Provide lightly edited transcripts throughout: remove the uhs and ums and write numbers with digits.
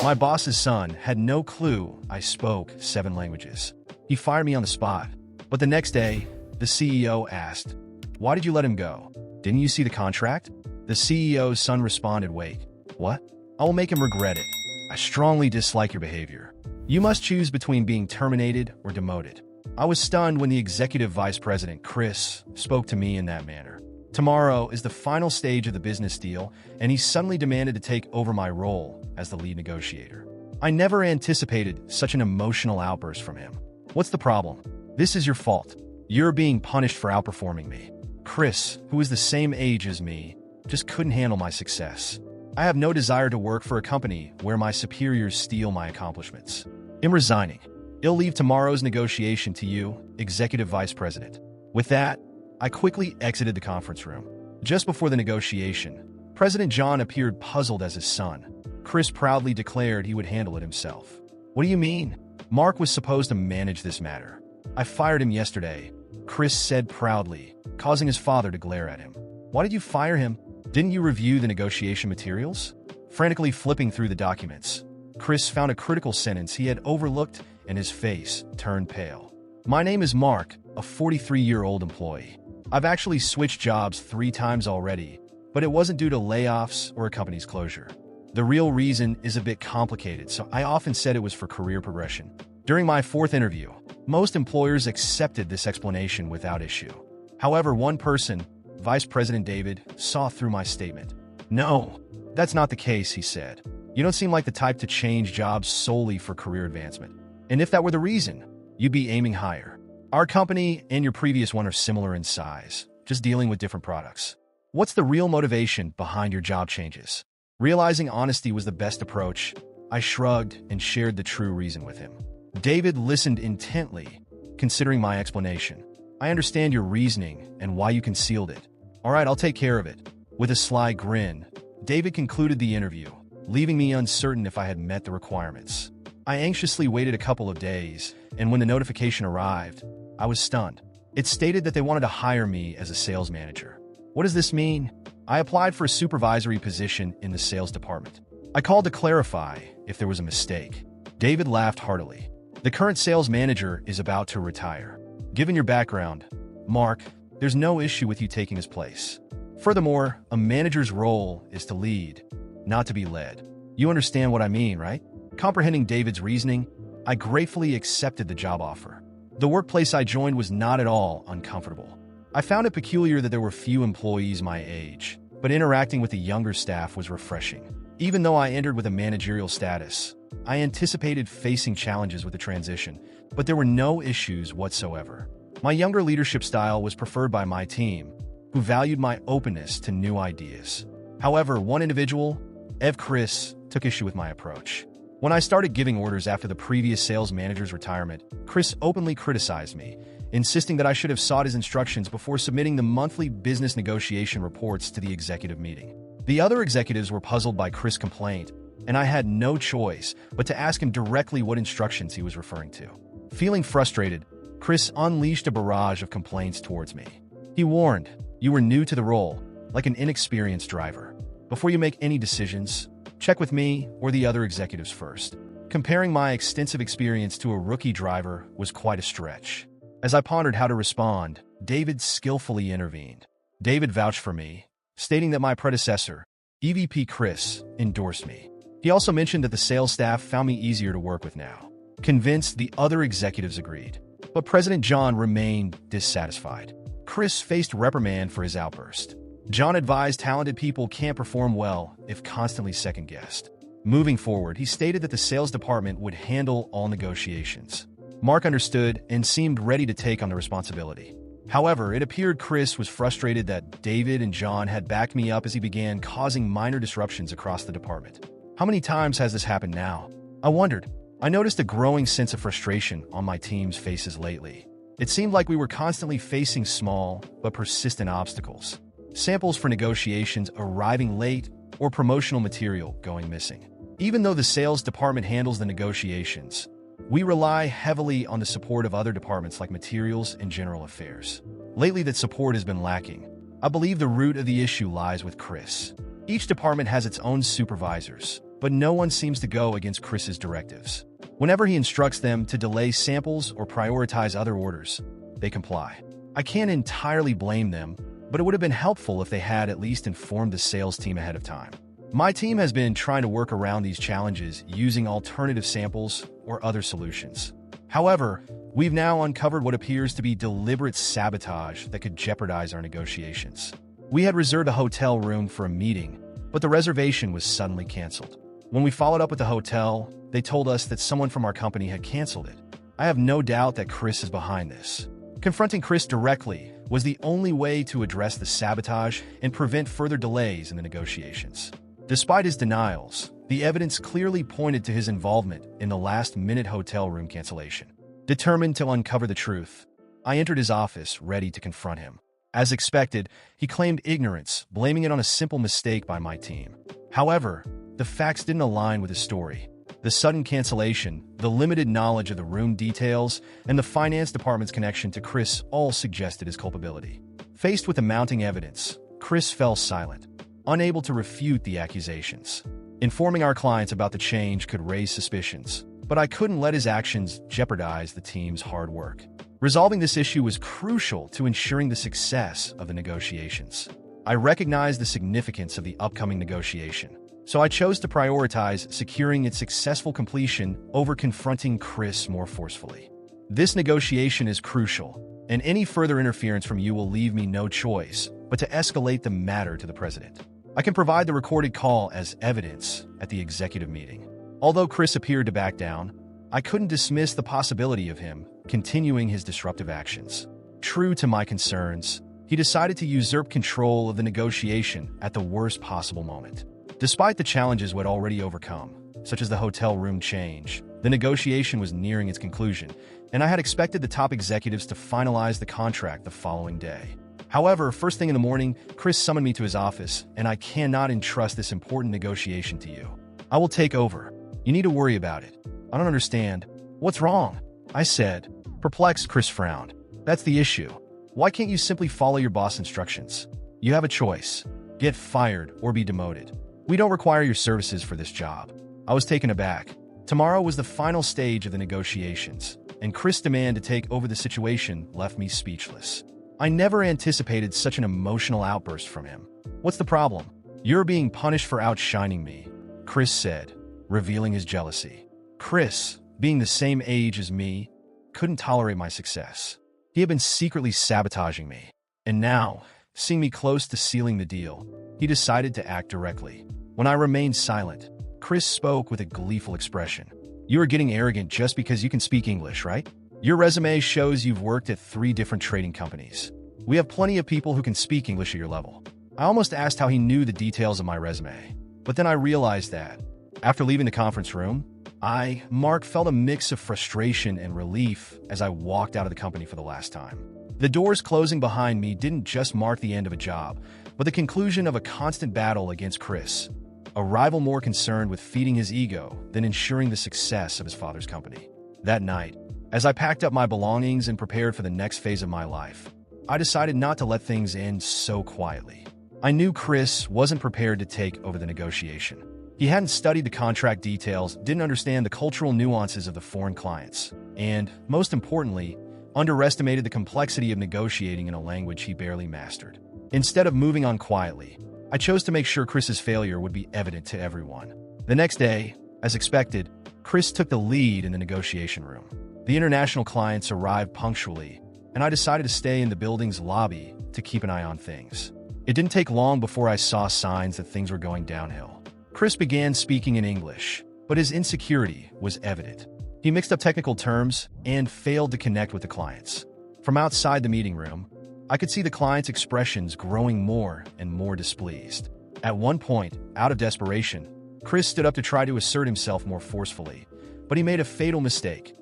My boss's son had no clue I spoke 7 languages. He fired me on the spot. But the next day, the CEO asked, "Why did you let him go? Didn't you see the contract?" The CEO's son responded, "Wait, what? I will make him regret it. I strongly dislike your behavior. You must choose between being terminated or demoted." I was stunned when the executive vice president, Chris, spoke to me in that manner. Tomorrow is the final stage of the business deal, and he suddenly demanded to take over my role as the lead negotiator. I never anticipated such an emotional outburst from him. "What's the problem? This is your fault. You're being punished for outperforming me." Chris, who is the same age as me, just couldn't handle my success. I have no desire to work for a company where my superiors steal my accomplishments. I'm resigning. I'll leave tomorrow's negotiation to you, Executive Vice President. With that, I quickly exited the conference room. Just before the negotiation, President John appeared puzzled as his son. Chris proudly declared he would handle it himself. "What do you mean? Mark was supposed to manage this matter. I fired him yesterday," Chris said proudly, causing his father to glare at him. "Why did you fire him? Didn't you review the negotiation materials?" Frantically flipping through the documents, Chris found a critical sentence he had overlooked and his face turned pale. "My name is Mark, a 43-year-old employee. I've actually switched jobs 3 times already, but it wasn't due to layoffs or a company's closure. The real reason is a bit complicated, so I often said it was for career progression." During my 4th interview, most employers accepted this explanation without issue. However, one person, Vice President David, saw through my statement. "No, that's not the case," he said. "You don't seem like the type to change jobs solely for career advancement. And if that were the reason, you'd be aiming higher. Our company and your previous one are similar in size, just dealing with different products. What's the real motivation behind your job changes?" Realizing honesty was the best approach, I shrugged and shared the true reason with him. David listened intently, considering my explanation. "I understand your reasoning and why you concealed it. All right, I'll take care of it." With a sly grin, David concluded the interview, leaving me uncertain if I had met the requirements. I anxiously waited a couple of days, and when the notification arrived, I was stunned. It stated that they wanted to hire me as a sales manager. What does this mean? I applied for a supervisory position in the sales department. I called to clarify if there was a mistake. David laughed heartily. "The current sales manager is about to retire. Given your background, Mark, there's no issue with you taking his place. Furthermore, a manager's role is to lead, not to be led. You understand what I mean, right?" Comprehending David's reasoning, I gratefully accepted the job offer. The workplace I joined was not at all uncomfortable. I found it peculiar that there were few employees my age, but interacting with the younger staff was refreshing. Even though I entered with a managerial status, I anticipated facing challenges with the transition, but there were no issues whatsoever. My younger leadership style was preferred by my team, who valued my openness to new ideas. However, one individual, Chris, took issue with my approach. When I started giving orders after the previous sales manager's retirement, Chris openly criticized me, insisting that I should have sought his instructions before submitting the monthly business negotiation reports to the executive meeting. The other executives were puzzled by Chris' complaint, and I had no choice but to ask him directly what instructions he was referring to. Feeling frustrated, Chris unleashed a barrage of complaints towards me. He warned, "You were new to the role, like an inexperienced driver. Before you make any decisions, check with me or the other executives first." Comparing my extensive experience to a rookie driver was quite a stretch. As I pondered how to respond, David skillfully intervened. David vouched for me, stating that my predecessor, EVP Chris, endorsed me. He also mentioned that the sales staff found me easier to work with now. Convinced, the other executives agreed. But President John remained dissatisfied. Chris faced reprimand for his outburst. John advised talented people can't perform well if constantly second-guessed. Moving forward, he stated that the sales department would handle all negotiations. Mark understood and seemed ready to take on the responsibility. However, it appeared Chris was frustrated that David and John had backed me up as he began causing minor disruptions across the department. How many times has this happened now? I wondered. I noticed a growing sense of frustration on my team's faces lately. It seemed like we were constantly facing small but persistent obstacles. Samples for negotiations arriving late or promotional material going missing. Even though the sales department handles the negotiations, we rely heavily on the support of other departments like materials and general affairs. Lately, that support has been lacking. I believe the root of the issue lies with Chris. Each department has its own supervisors, but no one seems to go against Chris's directives. Whenever he instructs them to delay samples or prioritize other orders, they comply. I can't entirely blame them, but it would have been helpful if they had at least informed the sales team ahead of time. My team has been trying to work around these challenges using alternative samples or other solutions. However, we've now uncovered what appears to be deliberate sabotage that could jeopardize our negotiations. We had reserved a hotel room for a meeting, but the reservation was suddenly canceled. When we followed up with the hotel, they told us that someone from our company had canceled it. I have no doubt that Chris is behind this. Confronting Chris directly was the only way to address the sabotage and prevent further delays in the negotiations. Despite his denials, the evidence clearly pointed to his involvement in the last-minute hotel room cancellation. Determined to uncover the truth, I entered his office ready to confront him. As expected, he claimed ignorance, blaming it on a simple mistake by my team. However, the facts didn't align with his story. The sudden cancellation, the limited knowledge of the room details, and the finance department's connection to Chris all suggested his culpability. Faced with the mounting evidence, Chris fell silent, unable to refute the accusations. Informing our clients about the change could raise suspicions, but I couldn't let his actions jeopardize the team's hard work. Resolving this issue was crucial to ensuring the success of the negotiations. I recognized the significance of the upcoming negotiation, so I chose to prioritize securing its successful completion over confronting Chris more forcefully. This negotiation is crucial, and any further interference from you will leave me no choice but to escalate the matter to the president. I can provide the recorded call as evidence at the executive meeting. Although Chris appeared to back down, I couldn't dismiss the possibility of him continuing his disruptive actions. True to my concerns, he decided to usurp control of the negotiation at the worst possible moment. Despite the challenges we'd already overcome, such as the hotel room change, the negotiation was nearing its conclusion, and I had expected the top executives to finalize the contract the following day. However, first thing in the morning, Chris summoned me to his office, and I cannot entrust this important negotiation to you. I will take over. You need to worry about it. I don't understand. What's wrong? I said. Perplexed, Chris frowned. That's the issue. Why can't you simply follow your boss' instructions? You have a choice. Get fired or be demoted. We don't require your services for this job. I was taken aback. Tomorrow was the final stage of the negotiations, and Chris' demand to take over the situation left me speechless. I never anticipated such an emotional outburst from him. What's the problem? You're being punished for outshining me, Chris said, revealing his jealousy. Chris, being the same age as me, couldn't tolerate my success. He had been secretly sabotaging me, and now, seeing me close to sealing the deal, he decided to act directly. When I remained silent, Chris spoke with a gleeful expression. You are getting arrogant just because you can speak English, right? Your resume shows you've worked at 3 different trading companies. We have plenty of people who can speak English at your level. I almost asked how he knew the details of my resume, but then I realized that, after leaving the conference room, Mark, felt a mix of frustration and relief as I walked out of the company for the last time. The doors closing behind me didn't just mark the end of a job, but the conclusion of a constant battle against Chris, a rival more concerned with feeding his ego than ensuring the success of his father's company. That night, as I packed up my belongings and prepared for the next phase of my life, I decided not to let things end so quietly. I knew Chris wasn't prepared to take over the negotiation. He hadn't studied the contract details, didn't understand the cultural nuances of the foreign clients, and, most importantly, underestimated the complexity of negotiating in a language he barely mastered. Instead of moving on quietly, I chose to make sure Chris's failure would be evident to everyone. The next day, as expected, Chris took the lead in the negotiation room. The international clients arrived punctually, and I decided to stay in the building's lobby to keep an eye on things. It didn't take long before I saw signs that things were going downhill. Chris began speaking in English, but his insecurity was evident. He mixed up technical terms and failed to connect with the clients. From outside the meeting room, I could see the clients' expressions growing more and more displeased. At one point, out of desperation, Chris stood up to try to assert himself more forcefully, but he made a fatal mistake.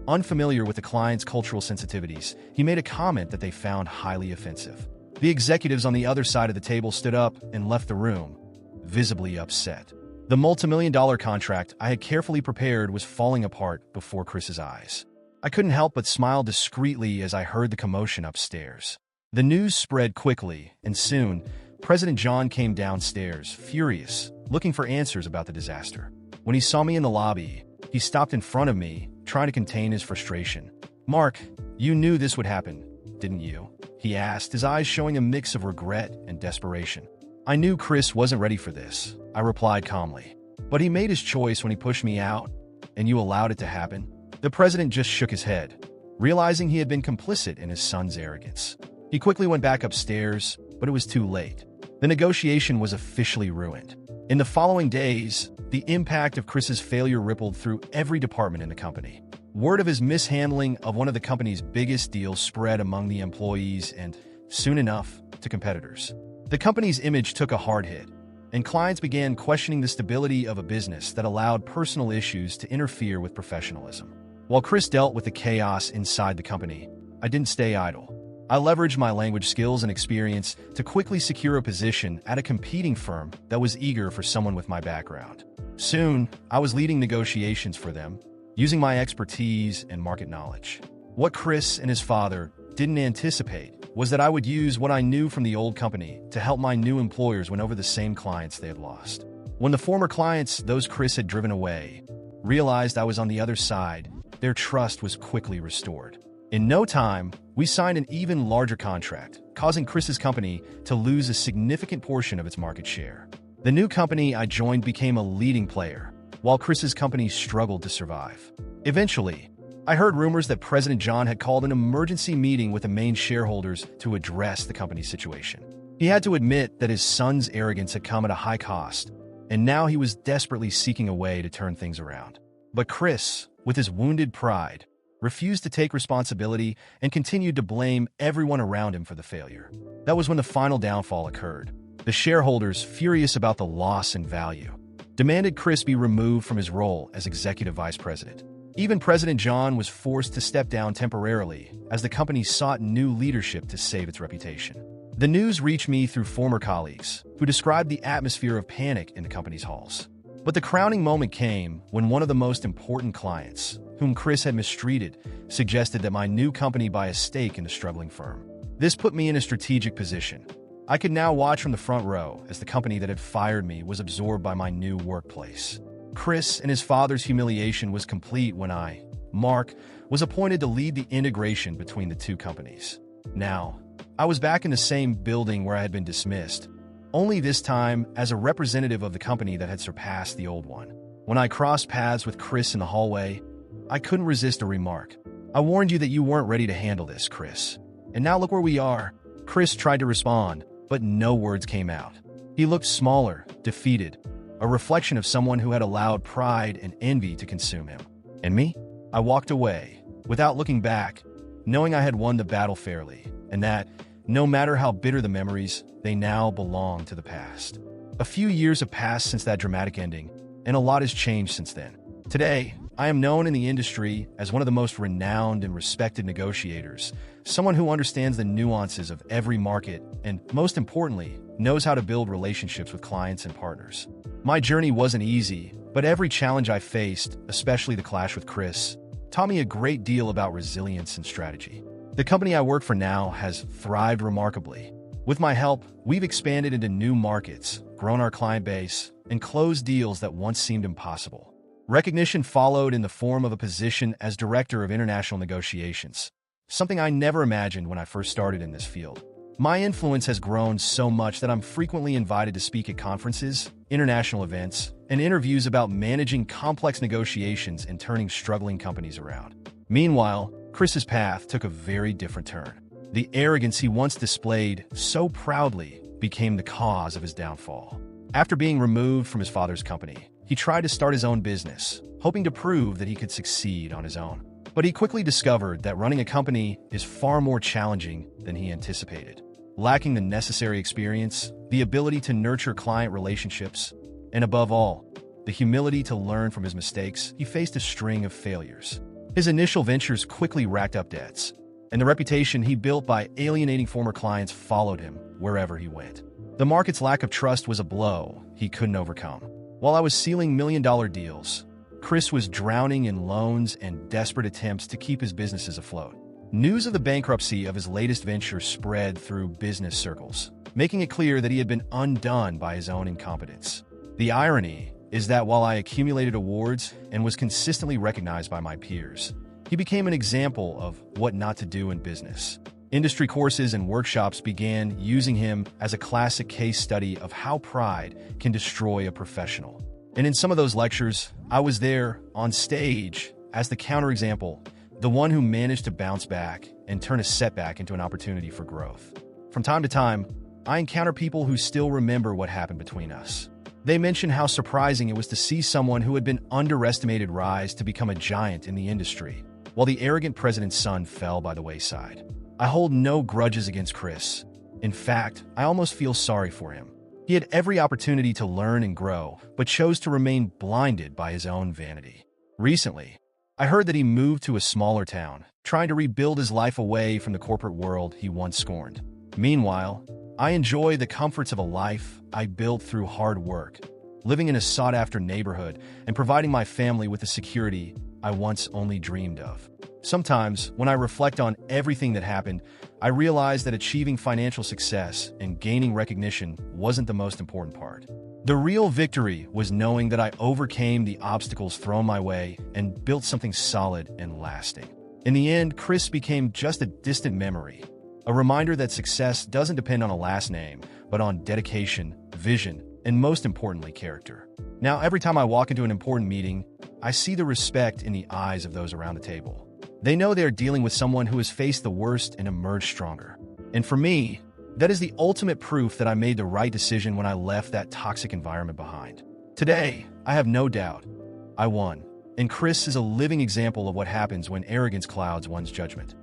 Unfamiliar with the client's cultural sensitivities, he made a comment that they found highly offensive. The executives on the other side of the table stood up and left the room, visibly upset. The multi-million-dollar contract I had carefully prepared was falling apart before Chris's eyes. I couldn't help but smile discreetly as I heard the commotion upstairs. The news spread quickly, and soon, President John came downstairs, furious, looking for answers about the disaster. When he saw me in the lobby, he stopped in front of me, trying to contain his frustration. "Mark, you knew this would happen, didn't you?" he asked, his eyes showing a mix of regret and desperation. "I knew Chris wasn't ready for this," I replied calmly. "But he made his choice when he pushed me out, and you allowed it to happen?" The president just shook his head, realizing he had been complicit in his son's arrogance. He quickly went back upstairs, but it was too late. The negotiation was officially ruined. In the following days, the impact of Chris's failure rippled through every department in the company. Word of his mishandling of one of the company's biggest deals spread among the employees and, soon enough, to competitors. The company's image took a hard hit, and clients began questioning the stability of a business that allowed personal issues to interfere with professionalism. While Chris dealt with the chaos inside the company, I didn't stay idle. I leveraged my language skills and experience to quickly secure a position at a competing firm that was eager for someone with my background. Soon, I was leading negotiations for them, using my expertise and market knowledge. What Chris and his father didn't anticipate was that I would use what I knew from the old company to help my new employers win over the same clients they had lost. When the former clients, those Chris had driven away, realized I was on the other side, their trust was quickly restored. In no time, we signed an even larger contract, causing Chris's company to lose a significant portion of its market share. The new company I joined became a leading player, while Chris's company struggled to survive. Eventually, I heard rumors that President John had called an emergency meeting with the main shareholders to address the company's situation. He had to admit that his son's arrogance had come at a high cost, and now he was desperately seeking a way to turn things around. But Chris, with his wounded pride, refused to take responsibility and continued to blame everyone around him for the failure. That was when the final downfall occurred. The shareholders, furious about the loss in value, demanded Chris be removed from his role as executive vice president. Even President John was forced to step down temporarily as the company sought new leadership to save its reputation. The news reached me through former colleagues who described the atmosphere of panic in the company's halls. But the crowning moment came when one of the most important clients, whom Chris had mistreated, suggested that my new company buy a stake in the struggling firm. This put me in a strategic position. I could now watch from the front row as the company that had fired me was absorbed by my new workplace. Chris and his father's humiliation was complete when I, Mark, was appointed to lead the integration between the two companies. Now, I was back in the same building where I had been dismissed, only this time as a representative of the company that had surpassed the old one. When I crossed paths with Chris in the hallway, I couldn't resist a remark. "I warned you that you weren't ready to handle this, Chris. And now look where we are." Chris tried to respond, but no words came out. He looked smaller, defeated, a reflection of someone who had allowed pride and envy to consume him. And me? I walked away, without looking back, knowing I had won the battle fairly, and that, no matter how bitter the memories, they now belong to the past. A few years have passed since that dramatic ending, and a lot has changed since then. Today, I am known in the industry as one of the most renowned and respected negotiators, someone who understands the nuances of every market and, most importantly, knows how to build relationships with clients and partners. My journey wasn't easy, but every challenge I faced, especially the clash with Chris, taught me a great deal about resilience and strategy. The company I work for now has thrived remarkably. With my help, we've expanded into new markets, grown our client base, and closed deals that once seemed impossible. Recognition followed in the form of a position as Director of International Negotiations, something I never imagined when I first started in this field. My influence has grown so much that I'm frequently invited to speak at conferences, international events, and interviews about managing complex negotiations and turning struggling companies around. Meanwhile, Chris's path took a very different turn. The arrogance he once displayed so proudly became the cause of his downfall. After being removed from his father's company, he tried to start his own business, hoping to prove that he could succeed on his own. But he quickly discovered that running a company is far more challenging than he anticipated. Lacking the necessary experience, the ability to nurture client relationships, and above all, the humility to learn from his mistakes, he faced a string of failures. His initial ventures quickly racked up debts, and the reputation he built by alienating former clients followed him wherever he went. The market's lack of trust was a blow he couldn't overcome. While I was sealing million-dollar deals, Chris was drowning in loans and desperate attempts to keep his businesses afloat. News of the bankruptcy of his latest venture spread through business circles, making it clear that he had been undone by his own incompetence. The irony is that while I accumulated awards and was consistently recognized by my peers, he became an example of what not to do in business. Industry courses and workshops began using him as a classic case study of how pride can destroy a professional. And in some of those lectures, I was there on stage as the counterexample, the one who managed to bounce back and turn a setback into an opportunity for growth. From time to time, I encounter people who still remember what happened between us. They mention how surprising it was to see someone who had been underestimated rise to become a giant in the industry, while the arrogant president's son fell by the wayside. I hold no grudges against Chris. In fact, I almost feel sorry for him. He had every opportunity to learn and grow, but chose to remain blinded by his own vanity. Recently, I heard that he moved to a smaller town, trying to rebuild his life away from the corporate world he once scorned. Meanwhile, I enjoy the comforts of a life I built through hard work, living in a sought-after neighborhood and providing my family with the security I once only dreamed of. Sometimes, when I reflect on everything that happened, I realize that achieving financial success and gaining recognition wasn't the most important part. The real victory was knowing that I overcame the obstacles thrown my way and built something solid and lasting. In the end, Chris became just a distant memory, a reminder that success doesn't depend on a last name, but on dedication, vision, and most importantly, character. Now, every time I walk into an important meeting, I see the respect in the eyes of those around the table. They know they are dealing with someone who has faced the worst and emerged stronger. And for me, that is the ultimate proof that I made the right decision when I left that toxic environment behind. Today, I have no doubt I won, and Chris is a living example of what happens when arrogance clouds one's judgment.